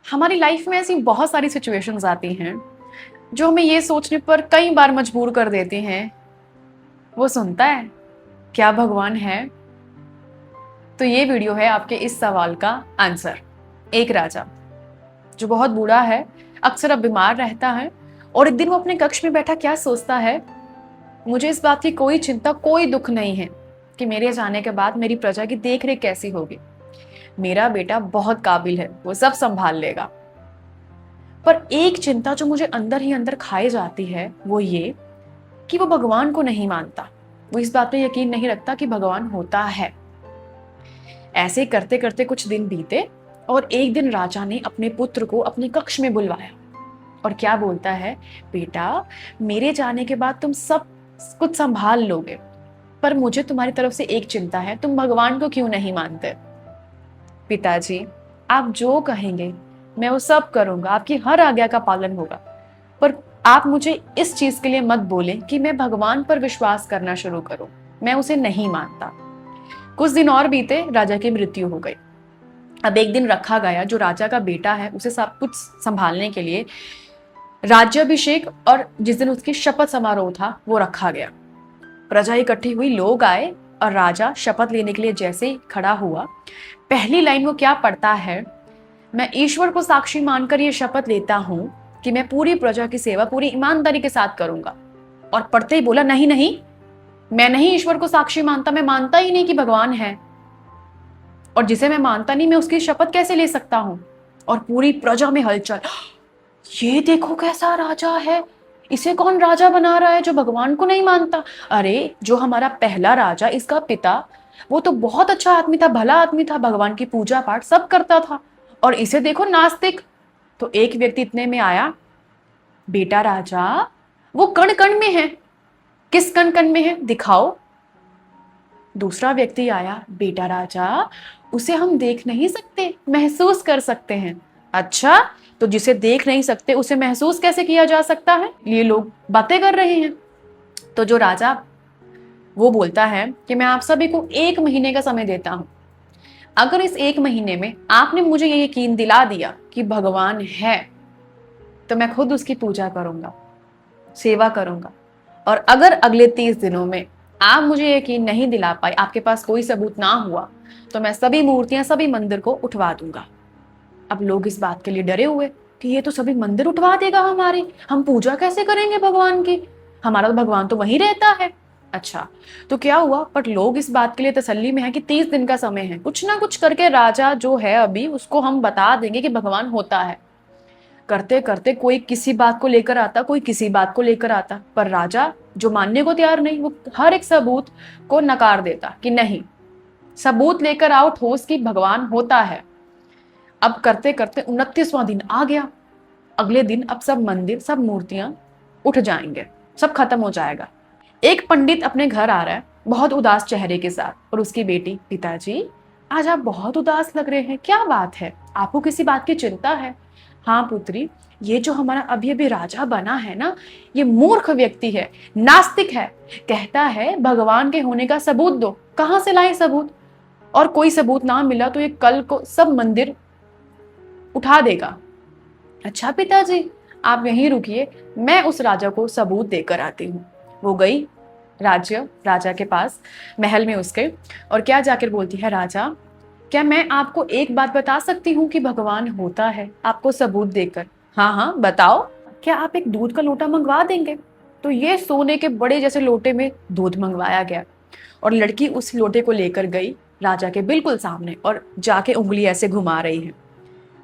हमारी लाइफ में ऐसी बहुत सारी सिचुएशंस आती हैं जो हमें ये सोचने पर कई बार मजबूर कर देती हैं, वो सुनता है? क्या भगवान है? तो ये वीडियो है आपके इस सवाल का आंसर। एक राजा जो बहुत बूढ़ा है, अक्सर अब बीमार रहता है, और एक दिन वो अपने कक्ष में बैठा क्या सोचता है, मुझे इस बात की कोई चिंता, कोई दुख नहीं है कि मेरे जाने के बाद मेरी प्रजा की देखरेख कैसी होगी। मेरा बेटा बहुत काबिल है, वो सब संभाल लेगा। पर एक चिंता जो मुझे अंदर ही अंदर खाए जाती है वो ये कि वो भगवान को नहीं मानता, वो इस बात पे यकीन नहीं रखता कि भगवान होता है। ऐसे करते करते कुछ दिन बीते और एक दिन राजा ने अपने पुत्र को अपने कक्ष में बुलवाया और क्या बोलता है, बेटा मेरे जाने के बाद तुम सब कुछ संभाल लोगे, पर मुझे तुम्हारी तरफ से एक चिंता है, तुम भगवान को क्यों नहीं मानते? पिताजी, आप जो कहेंगे मैं वो सब करूंगा, आपकी हर आज्ञा का पालन होगा, पर आप मुझे इस चीज के लिए मत बोलें कि मैं भगवान पर विश्वास करना शुरू करूं, मैं उसे नहीं मानता। कुछ दिन और बीते, राजा की मृत्यु हो गई। अब एक दिन रखा गया जो राजा का बेटा है उसे सब कुछ संभालने के लिए राज्याभिषेक, और जिस दिन उसकी शपथ समारोह था वो रखा गया। प्रजा इकट्ठी हुई, लोग आए, और राजा शपथ लेने के लिए जैसे ही खड़ा हुआ, पहली लाइन वो क्या पढ़ता है, मैं ईश्वर को साक्षी मानकर ये शपथ लेता हूं कि मैं पूरी प्रजा की सेवा पूरी ईमानदारी के साथ करूंगा। और पढ़ते ही बोला, नहीं नहीं, मैं नहीं ईश्वर को साक्षी मानता, मैं मानता ही नहीं कि भगवान है, और जिसे मैं मानता नहीं मैं उसकी शपथ कैसे ले सकता हूं। और पूरी प्रजा में हलचल, ये देखो कैसा राजा है, इसे कौन राजा बना रहा है जो भगवान को नहीं मानता। अरे जो हमारा पहला राजा, इसका पिता, वो तो बहुत अच्छा आदमी था, भला आदमी था, भगवान की पूजा पाठ सब करता था, और इसे देखो नास्तिक। तो एक व्यक्ति इतने में आया, बेटा राजा वो कण कण में है। किस कण कण में है, दिखाओ। दूसरा व्यक्ति आया, बेटा राजा उसे हम देख नहीं सकते, महसूस कर सकते हैं। अच्छा, तो जिसे देख नहीं सकते उसे महसूस कैसे किया जा सकता है? ये लोग बातें कर रहे हैं। तो जो राजा वो बोलता है कि मैं आप सभी को 1 महीने का समय देता हूं, अगर इस 1 महीने में आपने मुझे ये यकीन दिला दिया कि भगवान है, तो मैं खुद उसकी पूजा करूंगा, सेवा करूंगा। और अगर अगले 30 दिनों में आप मुझे यकीन नहीं दिला पाए, आपके पास कोई सबूत ना हुआ, तो मैं सभी मूर्तियां, सभी मंदिर को उठवा दूंगा। अब लोग इस बात के लिए डरे हुए कि ये तो सभी मंदिर उठवा देगा हमारे, हम पूजा कैसे करेंगे भगवान की, हमारा भगवान तो वहीं रहता है। अच्छा, तो क्या हुआ, पर लोग इस बात के लिए तसल्ली में है कि 30 दिन का समय है, कुछ ना कुछ करके राजा जो है अभी उसको हम बता देंगे कि भगवान होता है। करते करते कोई किसी बात को लेकर आता, कोई किसी बात को लेकर आता, पर राजा जो मानने को तैयार नहीं, वो हर एक सबूत को नकार देता कि नहीं, सबूत लेकर आओ ठोस कि भगवान होता है। अब करते करते 29वां दिन आ गया। अगले दिन अब सब मंदिर, सब मूर्तियां उठ जाएंगे, सब खत्म हो जाएगा। एक पंडित अपने घर आ रहा है बहुत उदास चेहरे के साथ, और उसकी बेटी, पिताजी आज आप बहुत उदास लग रहे हैं, क्या बात है, आपको किसी बात की चिंता है? हाँ पुत्री, ये जो हमारा अभी अभी राजा बना है ना, ये मूर्ख व्यक्ति है, नास्तिक है, कहता है भगवान के होने का सबूत दो। कहां से लाए सबूत? और कोई सबूत ना मिला तो ये कल को सब मंदिर उठा देगा। अच्छा पिताजी, आप यहीं रुकिए, मैं उस राजा को सबूत देकर आती हूँ। वो गई राजा के पास, महल में उसके, और क्या जाकर बोलती है, राजा क्या मैं आपको एक बात बता सकती हूँ कि भगवान होता है, आपको सबूत देकर? हाँ हाँ बताओ, क्या आप एक दूध का लोटा मंगवा देंगे? तो ये सोने के बड़े जैसे लोटे में दूध मंगवाया गया, और लड़की उस लोटे को लेकर गई राजा के बिल्कुल सामने और जाके उंगली ऐसे घुमा रही है।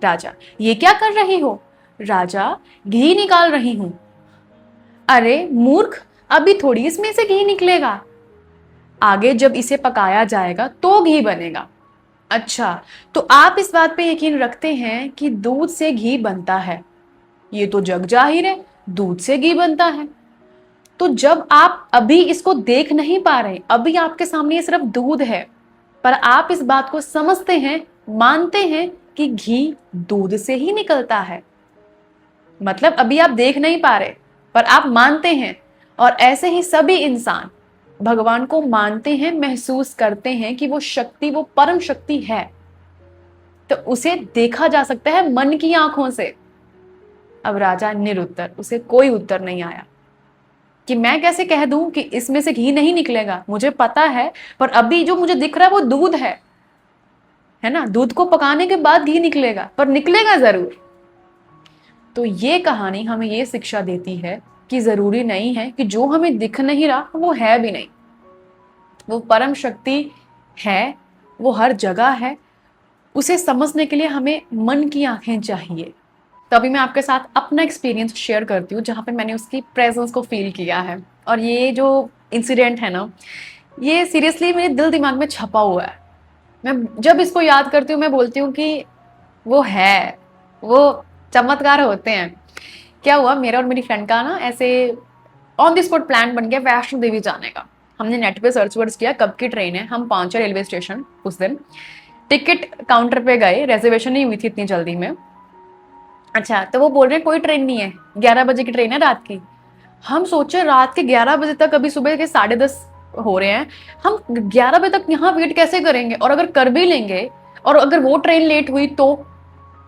राजा, ये क्या कर रही हो? राजा, घी निकाल रही हूं। अरे मूर्ख, अभी थोड़ी इसमें से घी निकलेगा, आगे जब इसे पकाया जाएगा तो घी बनेगा। अच्छा, तो आप इस बात पे यकीन रखते हैं कि दूध से घी बनता है? ये तो जग जाहिर है, दूध से घी बनता है। तो जब आप अभी इसको देख नहीं पा रहे, अभी आपके सामने ये सिर्फ दूध है, पर आप इस बात को समझते हैं, मानते हैं कि घी दूध से ही निकलता है, मतलब अभी आप देख नहीं पा रहे पर आप मानते हैं। और ऐसे ही सभी इंसान भगवान को मानते हैं, महसूस करते हैं कि वो शक्ति, वो परम शक्ति है। तो उसे देखा जा सकता है मन की आंखों से। अब राजा निरुत्तर, उसे कोई उत्तर नहीं आया कि मैं कैसे कह दूं कि इसमें से घी नहीं निकलेगा, मुझे पता है, पर अभी जो मुझे दिख रहा है वो दूध है ना, दूध को पकाने के बाद घी निकलेगा, पर निकलेगा जरूर। तो ये कहानी हमें ये शिक्षा देती है कि जरूरी नहीं है कि जो हमें दिख नहीं रहा वो है भी नहीं, वो परम शक्ति है, वो हर जगह है। उसे समझने के लिए हमें मन की आंखें चाहिए। तो अभी मैं आपके साथ अपना एक्सपीरियंस शेयर करती हूँ जहाँ पे मैंने उसकी प्रेजेंस को फील किया है। और ये जो इंसिडेंट है ना, ये सीरियसली मेरे दिल दिमाग में छपा हुआ है। मैं जब इसको याद करती हूँ मैं बोलती हूँ कि वो है, वो चमत्कार होते हैं। क्या हुआ, मेरा और मेरी फ्रेंड का ना ऐसे ऑन द स्पॉट प्लान बन गया वैष्णो देवी जाने का। हमने नेट पे सर्च वर्च किया कब की ट्रेन है, हम पहुंचे रेलवे स्टेशन उस दिन, टिकट काउंटर पे गए, रिजर्वेशन नहीं हुई थी इतनी जल्दी में। अच्छा, तो वो बोल रहे हैं कोई ट्रेन नहीं है, 11 बजे की ट्रेन है रात की। हम सोचे रात के 11 बजे तक, अभी सुबह के 10:30 हो रहे हैं, हम 11 बजे तक यहाँ वेट कैसे करेंगे, और अगर कर भी लेंगे और अगर वो ट्रेन लेट हुई तो,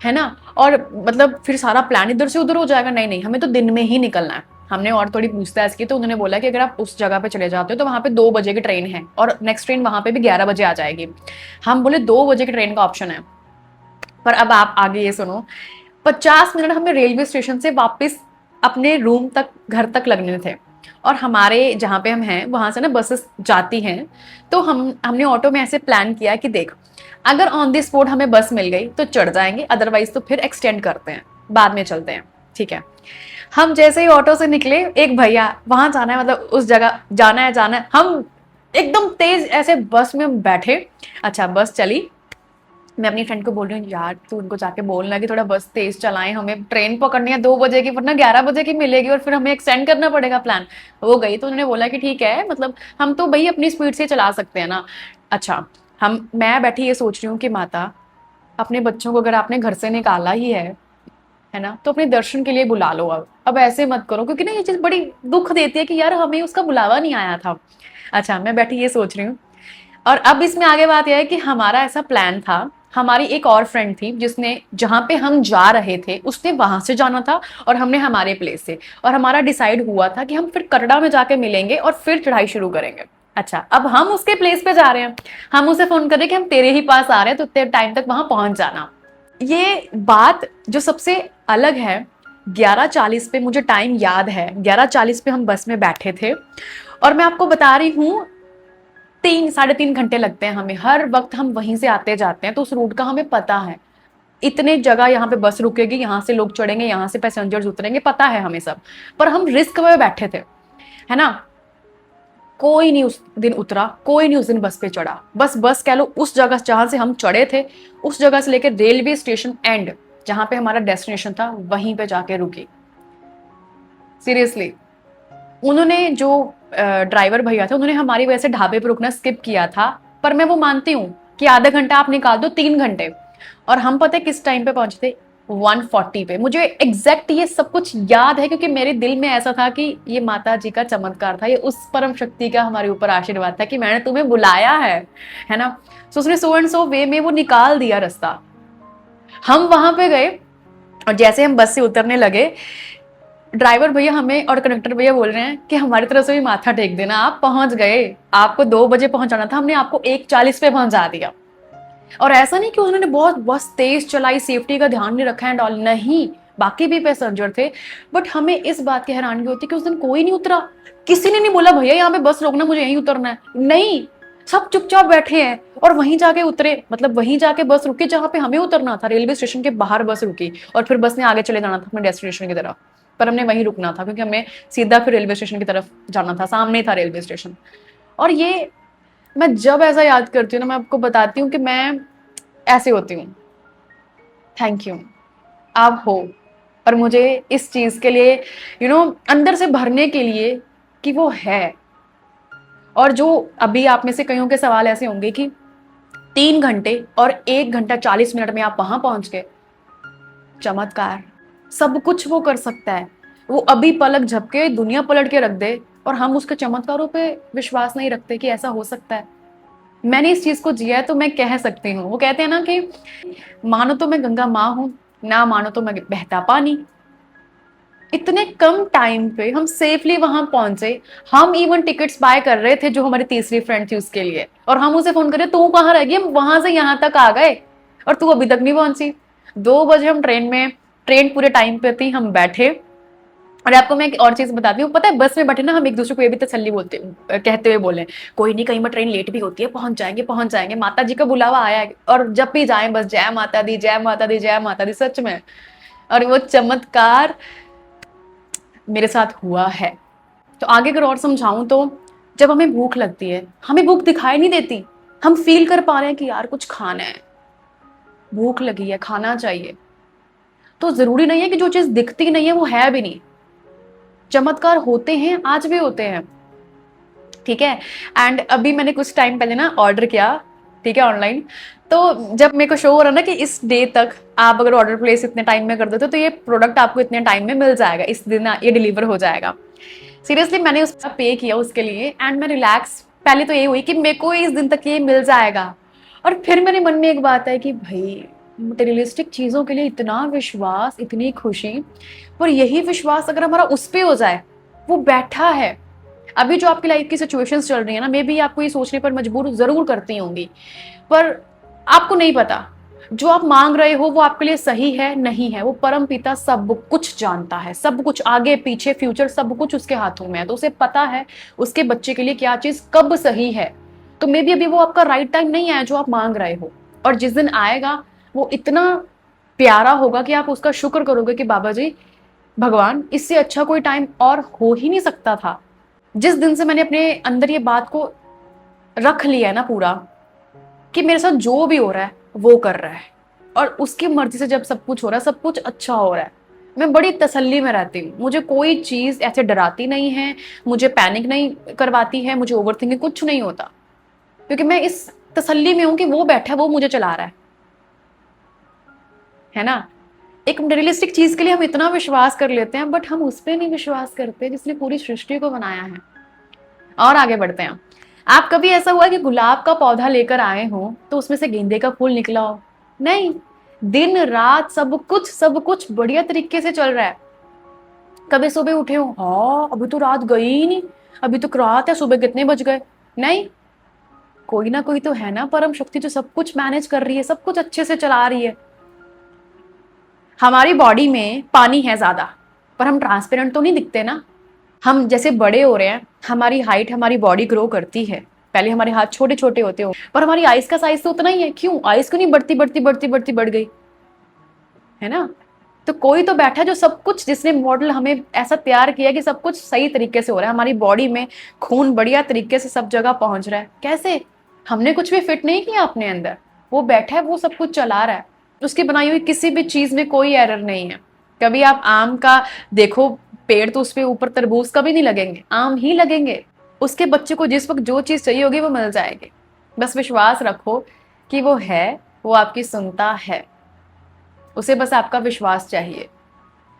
है ना, और मतलब फिर सारा प्लान इधर से उधर हो जाएगा। नहीं नहीं, हमें तो दिन में ही निकलना है। हमने और थोड़ी पूछताछ की तो उन्होंने बोला कि अगर आप उस जगह पे चले जाते हो तो वहां पे 2 बजे की ट्रेन है और नेक्स्ट ट्रेन वहां पे भी 11 बजे आ जाएगी। हम बोले 2 बजे की ट्रेन का ऑप्शन है। पर अब आप आगे ये सुनो, 50 मिनट हमें रेलवे स्टेशन से वापस अपने रूम तक, घर तक लगने थे। और हमारे जहाँ पे हम हैं वहां से ना बसेस जाती हैं। तो हमने ऑटो में ऐसे प्लान किया कि देख, अगर ऑन द स्पॉट हमें बस मिल गई तो चढ़ जाएंगे, अदरवाइज तो फिर एक्सटेंड करते हैं, बाद में चलते हैं, ठीक है। हम जैसे ही ऑटो से निकले, एक भैया, वहां जाना है मतलब उस जगह जाना है, हम एकदम तेज ऐसे बस में बैठे। अच्छा, बस चली, मैं अपनी फ्रेंड को बोल रही हूँ यार तू उनको जाके बोलना कि थोड़ा बस तेज चलाएं, हमें ट्रेन पकड़नी है 2 बजे की, वरना 11 बजे की मिलेगी और फिर हमें एक्सटेंड करना पड़ेगा प्लान। वो गई तो उन्होंने बोला कि ठीक है, मतलब हम तो भाई अपनी स्पीड से चला सकते हैं ना। अच्छा, मैं बैठी ये सोच रही हूँ कि माता, अपने बच्चों को अगर आपने घर से निकाला ही है ना, तो अपने दर्शन के लिए बुला लो। अब ऐसे मत करो, क्योंकि ना ये चीज बड़ी दुख देती है कि यार हमें उसका बुलावा नहीं आया था। अच्छा, मैं बैठी ये सोच रही हूँ, और अब इसमें आगे बात यह है कि हमारा ऐसा प्लान था, हमारी एक और फ्रेंड थी जिसने, जहां पे हम जा रहे थे उसने वहां से जाना था और हमने हमारे प्लेस से, और हमारा डिसाइड हुआ था कि हम फिर कटरा में जाके मिलेंगे और फिर चढ़ाई शुरू करेंगे। अच्छा, अब हम उसके प्लेस पे जा रहे हैं, हम उसे फोन कर रहे कि हम तेरे ही पास आ रहे हैं तो इतने टाइम तक वहां पहुंच जाना। ये बात जो सबसे अलग है, 11:40 पे, मुझे टाइम याद है, 11:40 पे हम बस में बैठे थे। और मैं आपको बता रही हूँ 3-3.5 घंटे लगते हैं हमें, हर वक्त हम वहीं से आते जाते हैं तो उस रूट का हमें पता है। इतने जगह यहाँ पे बस रुकेगी, यहाँ से लोग चढ़ेंगे, यहाँ से पैसेंजर्स उतरेंगे, पता है हमें सब। पर हम रिस्क में बैठे थे, है ना। कोई नहीं उस दिन उतरा, कोई नहीं उस दिन बस पे चढ़ा। बस कह लो उस जगह जहां से हम चढ़े थे, उस जगह से लेकर रेलवे स्टेशन एंड जहां पे हमारा डेस्टिनेशन था वहीं पे जाके रुकी। सीरियसली, उन्होंने जो ड्राइवर भैया थे उन्होंने हमारी वजह से ढाबे पर रुकना स्किप किया था। पर मैं वो मानती हूँ कि आधा घंटा आप निकाल दो, 3 घंटे। और हम पता है किस टाइम पे पहुंचे थे, 1:40 पे। मुझे एग्जैक्ट ये सब कुछ याद है क्योंकि मेरे दिल में ऐसा था कि ये माता जी का चमत्कार था, ये उस परम शक्ति का हमारे ऊपर आशीर्वाद था कि मैंने तुम्हें बुलाया है ना। तो उसने सो एंड सो वे में वो निकाल दिया रास्ता। हम वहां पे गए और जैसे हम बस से उतरने लगे, ड्राइवर भैया हमें और कंडक्टर भैया बोल रहे हैं कि हमारी तरफ से भी माथा टेक देना, आप पहुंच गए, आपको 2 बजे पहुंचाना था, हमने आपको 1:40 पे पहुंचा दिया। और ऐसा नहीं कि उन्होंने बहुत बस तेज चलाई, सेफ्टी का ध्यान नहीं रखा एंड ऑल, नहीं, बाकी भी पैसेंजर थे। बट हमें इस बात की हैरानगी होती कि उस दिन कोई नहीं उतरा, किसी ने नहीं बोला भैया यहाँ पे बस रोकना, मुझे यहीं उतरना है, नहीं, सब चुपचाप बैठे हैं और वहीं जाके उतरे, मतलब वहीं जाके बस रुकी जहां पे हमें उतरना था। रेलवे स्टेशन के बाहर बस रुकी और फिर बस ने आगे चले जाना था अपने डेस्टिनेशन की तरफ, पर हमने वहीं रुकना था क्योंकि हमें सीधा फिर रेलवे स्टेशन की तरफ जाना था, सामने था रेलवे स्टेशन। और ये मैं जब ऐसा याद करती हूँ ना, मैं आपको बताती हूँ कि मैं ऐसे होती हूँ। थैंक यू, आप हो। और मुझे इस चीज के लिए अंदर से भरने के लिए कि वो है। और जो अभी आप में से कईयों के सवाल ऐसे होंगे कि 3 घंटे और 1 घंटा 40 मिनट में आप वहां पहुंच गए, चमत्कार, सब कुछ वो कर सकता है। वो अभी पलक झपके दुनिया पलट के रख दे और हम उसके चमत्कारों पे विश्वास नहीं रखते कि ऐसा हो सकता है। मैंने इस चीज को जिया है तो मैं कह सकती हूँ। वो कहते हैं ना कि मानो तो मैं गंगा माँ हूं, ना मानो तो मैं बहता पानी। इतने कम टाइम पे हम सेफली वहां पहुंचे। हम इवन टिकट्स बाय कर रहे थे जो हमारी तीसरी फ्रेंड थी उसके लिए, और हम उसे फोन कर रहे तू कहाँ रह गई, हम वहां से यहाँ तक आ गए और तू अभी तक नहीं पहुंची। 2 बजे हम ट्रेन में, ट्रेन पूरे टाइम पे थी, हम बैठे। और आपको मैं एक और चीज बताती हूँ, पता है बस में बैठे ना हम एक दूसरे को ये भी तसल्ली बोलते कहते हुए बोले, कोई नहीं कहीं में ट्रेन लेट भी होती है, पहुंच जाएंगे, माता जी का बुलावा आया है। और जब भी जाए बस जय माता दी, जय माता दी, जय माता दी, सच में। और वो चमत्कार मेरे साथ हुआ है। तो आगे अगर और समझाऊं तो जब हमें भूख लगती है, हमें भूख दिखाई नहीं देती, हम फील कर पा रहे हैं कि यार कुछ खाना है, भूख लगी है, खाना चाहिए, तो जरूरी नहीं है कि जो चीज दिखती नहीं है वो है भी नहीं। चमत्कार होते हैं, आज भी होते हैं, ठीक है। एंड अभी मैंने कुछ टाइम पहले ना ऑर्डर किया, ठीक है, ऑनलाइन। तो जब मेरे को शो हो रहा ना कि इस डे तक आप अगर ऑर्डर प्लेस इतने टाइम में कर देते हो तो ये प्रोडक्ट आपको इतने टाइम में मिल जाएगा, इस दिन ये डिलीवर हो जाएगा। सीरियसली मैंने उसका पे किया उसके लिए, एंड मैं रिलैक्स पहले तो ये हुई कि मेरे को इस दिन तक ये मिल जाएगा। और फिर मेरे मन में एक बात है कि भाई मटेरियलिस्टिक चीजों के लिए इतना विश्वास, इतनी खुशी, पर यही विश्वास अगर हमारा उस पे हो जाए, वो बैठा है। अभी जो आपकी लाइफ की सिचुएशंस चल रही है ना, मे बी आपको ये सोचने पर मजबूर जरूर करती होंगी, पर आपको नहीं पता जो आप मांग रहे हो वो आपके लिए सही है नहीं है। वो परम पिता सब कुछ जानता है, सब कुछ, आगे पीछे फ्यूचर सब कुछ उसके हाथों में है। तो उसे पता है उसके बच्चे के लिए क्या चीज कब सही है। तो मे बी अभी वो आपका राइट टाइम नहीं आया जो आप मांग रहे हो, और जिस दिन आएगा वो इतना प्यारा होगा कि आप उसका शुक्र करोगे कि बाबा जी, भगवान, इससे अच्छा कोई टाइम और हो ही नहीं सकता था। जिस दिन से मैंने अपने अंदर ये बात को रख लिया है ना पूरा, कि मेरे साथ जो भी हो रहा है वो कर रहा है, और उसकी मर्जी से जब सब कुछ हो रहा है, सब कुछ अच्छा हो रहा है, मैं बड़ी तसल्ली में रहती हूँ। मुझे कोई चीज ऐसे डराती नहीं है, मुझे पैनिक नहीं करवाती है, मुझे ओवर थिंकिंग कुछ नहीं होता, क्योंकि मैं इस तसल्ली में हूं कि वो बैठा है, वो मुझे चला रहा है ना। एक मटेरियलिस्टिक चीज के लिए हम इतना विश्वास कर लेते हैं, बट हम उस पर नहीं विश्वास करते जिसने पूरी सृष्टि को बनाया है। और आगे बढ़ते हैं। आप कभी ऐसा हुआ कि गुलाब का पौधा लेकर आए हो तो उसमें से गेंदे का फूल निकला हो? नहीं, दिन रात सब कुछ बढ़िया तरीके से चल रहा है। कभी सुबह उठे हो, हाँ अभी तो रात गई ही नहीं, अभी तो रात है, सुबह कितने बज गए? नहीं, कोई ना कोई तो है ना परम शक्ति जो सब कुछ मैनेज कर रही है, सब कुछ अच्छे से चला रही है। हमारी बॉडी में पानी है ज्यादा, पर हम ट्रांसपेरेंट तो नहीं दिखते ना। हम जैसे बड़े हो रहे हैं, हमारी हाइट, हमारी बॉडी ग्रो करती है, पहले हमारे हाथ छोटे छोटे होते हो, पर हमारी आइज का साइज तो उतना ही है। क्यों आइज क्यों नहीं बढ़ती बढ़ती बढ़ती बढ़ती बढ़ गई, है ना। तो कोई तो बैठा है जो सब कुछ, जिसने मॉडल हमें ऐसा तैयार किया कि सब कुछ सही तरीके से हो रहा है, हमारी बॉडी में खून बढ़िया तरीके से सब जगह पहुंच रहा है। कैसे? हमने कुछ भी फिट नहीं किया अपने अंदर, वो बैठा है, वो सब कुछ चला रहा है। उसकी बनाई हुई किसी भी चीज में कोई एरर नहीं है। कभी आप आम का देखो पेड़, तो उसपे ऊपर तरबूज कभी नहीं लगेंगे, आम ही लगेंगे। उसके बच्चे को जिस वक्त जो चीज चाहिए होगी वो मिल जाएगी। बस विश्वास रखो कि वो है, वो आपकी सुनता है, उसे बस आपका विश्वास चाहिए।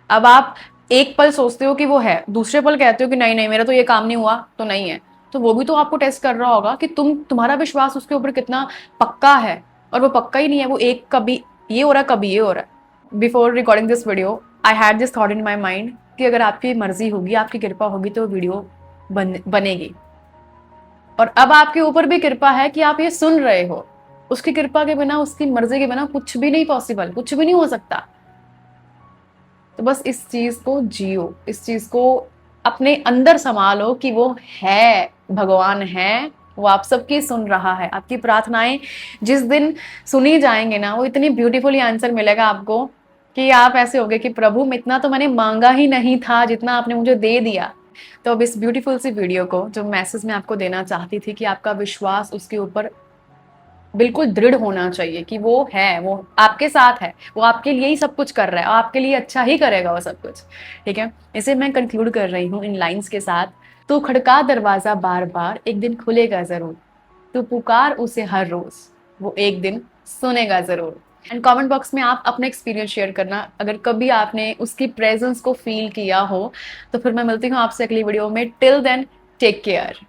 अब आप एक पल सोचते हो कि वो है, दूसरे पल कहते हो कि नहीं नहीं मेरा तो ये काम नहीं हुआ, तो नहीं है। तो वो भी तो आपको टेस्ट कर रहा होगा कि तुम्हारा विश्वास उसके ऊपर कितना पक्का है। और वो पक्का ही नहीं है, वो एक कभी ये हो रहा है, कभी ये हो रहा है। Before recording this video I had this thought in my mind कि अगर आपकी मर्जी होगी, आपकी कृपा होगी, तो वीडियो बनेगी। और अब आपके ऊपर भी कृपा है कि आप ये सुन रहे हो। उसकी कृपा के बिना, उसकी मर्जी के बिना कुछ भी नहीं पॉसिबल, कुछ भी नहीं हो सकता। तो बस इस चीज को जियो, इस चीज को अपने अंदर संभालो कि वो है, भगवान है, वो आप सबकी सुन रहा है। आपकी प्रार्थनाएं जिस दिन सुनी जाएंगे ना, वो इतनी ब्यूटीफुली आंसर मिलेगा आपको कि आप ऐसे होगे कि प्रभु इतना तो मैंने मांगा ही नहीं था जितना आपने मुझे दे दिया। तो अब इस ब्यूटीफुल सी वीडियो को जो मैसेज मैं आपको देना चाहती थी कि आपका विश्वास उसके ऊपर बिल्कुल दृढ़ होना चाहिए कि वो है, वो आपके साथ है, वो आपके लिए ही सब कुछ कर रहा है, आपके लिए अच्छा ही करेगा वो सब कुछ, ठीक है। इसे मैं कंक्लूड कर रही हूँ इन लाइंस के साथ। तू खड़का दरवाजा बार बार, एक दिन खुलेगा जरूर। तू पुकार उसे हर रोज, वो एक दिन सुनेगा जरूर। एंड कमेंट बॉक्स में आप अपना एक्सपीरियंस शेयर करना, अगर कभी आपने उसकी प्रेजेंस को फील किया हो। तो फिर मैं मिलती हूँ आपसे अगली वीडियो में। Till then take care.